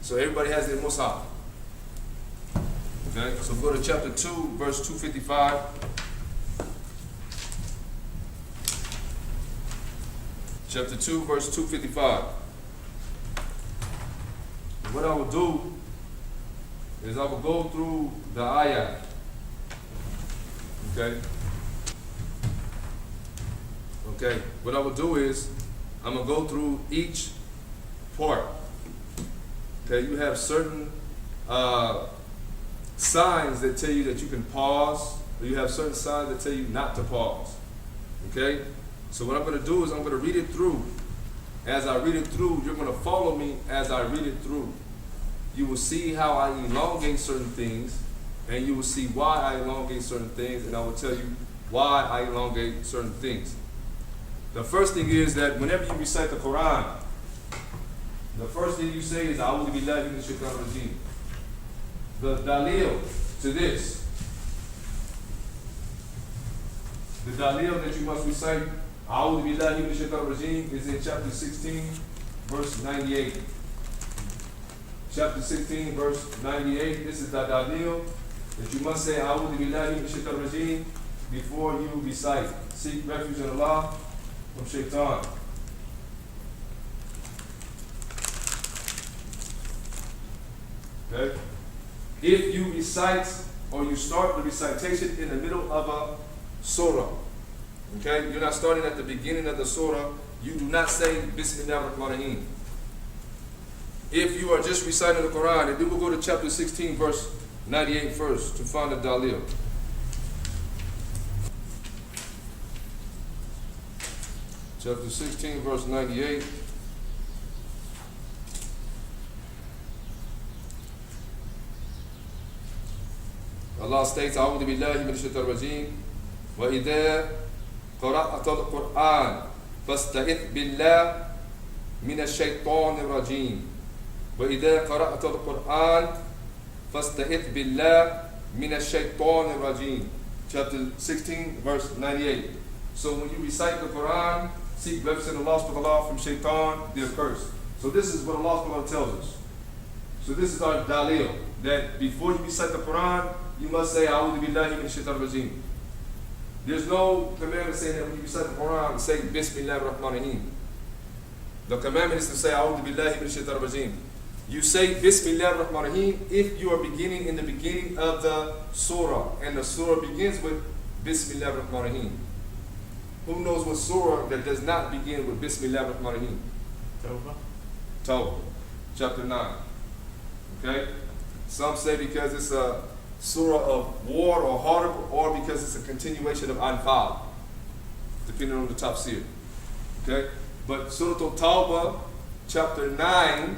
So everybody has their Mus'haf. Okay, so go to chapter 2, verse 255. Chapter 2, verse 255. What I will do is I will go through the ayah. Okay? Okay, what I will do is I'm going to go through each part. Okay, you have certain signs that tell you that you can pause, or you have certain signs that tell you not to pause. Okay? So what I'm going to do is I'm going to read it through. As I read it through, you're going to follow me as I read it through. You will see how I elongate certain things, and you will see why I elongate certain things, and I will tell you why I elongate certain things. The first thing is that whenever you recite the Qur'an, the first thing you say is Aoothu Billaahi Minash-Shaytaanir-Rajeem. The dalil to this, the dalil that you must recite Aoothu Billaahi Minash-Shaytaanir-Rajeem is in chapter 16, verse 98. Chapter 16, verse 98. This is the dalil that you must say Aoothu Billaahi Minash-Shaytaanir-Rajeem before you recite. Seek refuge in Allah from Shaytaan. Okay? If you recite or you start the recitation in the middle of a surah, okay, you're not starting at the beginning of the surah, you do not say Bismillahir-Rahmanir-Rahim. If you are just reciting the Quran, and then we'll go to chapter 16, verse 98 first to find the dalil. Chapter 16, verse 98. Allah states, A'udhu Billahi Minash-Shaytaanir-Rajeem, wa idha qara'ta al-Qur'an fasta'idh billah Minash-Shaytaanir-Rajeem. Wa idha qara'ta al-Qur'an fasta'idh billah Minash-Shaytaanir-Rajeem. Chapter 16, verse 98. So when you recite the Quran, seek refuge in Allah from Shaytaan, the accursed. So this is what Allah tells us. So this is our dalil, that before you recite the Quran, you must say A'udhu Billahi Minash-Shaytaanir-Rajeem. There's no commandment saying that when you recite the Quran, say Bismillahir-Rahmanir-Rahim. The commandment is to say A'udhu Billahi Minash-Shaytaanir-Rajeem. You say Bismillahir-Rahmanir-Rahim if you are beginning in the beginning of the surah, and the surah begins with Bismillahir-Rahmanir-Rahim. Who knows what surah that does not begin with Bismillahir-Rahmanir-Rahim? Tawbah, chapter 9. Okay? Some say because it's a surah of war or harb, or because it's a continuation of Anfal, depending on the tafsir. Okay? But Surah Al-Tawbah, chapter 9,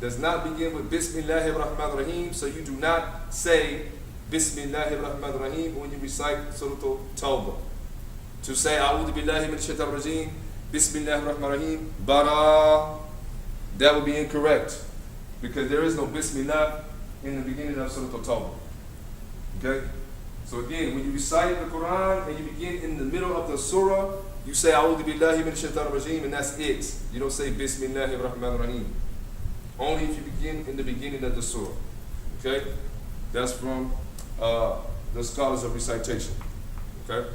does not begin with Bismillahir-Rahmanir-Rahim, so you do not say Bismillahir-Rahmanir-Rahim when you recite Surah Al-Tawbah. To say A'udhu Billahi Minash-Shaytaanir-Rajeem, Bismillahir-Rahmanir-Rahim, Bara, that would be incorrect, because there is no Bismillah in the beginning of Surah Al-Tawbah. Okay? So again, when you recite the Quran and you begin in the middle of the surah, you say A'udhu Billahi Minash-Shaytaanir-Rajeem, and that's it. You don't say Bismillahir-Rahmanir-Rahim. Only if you begin in the beginning of the surah. Okay? That's from the scholars of recitation. Okay?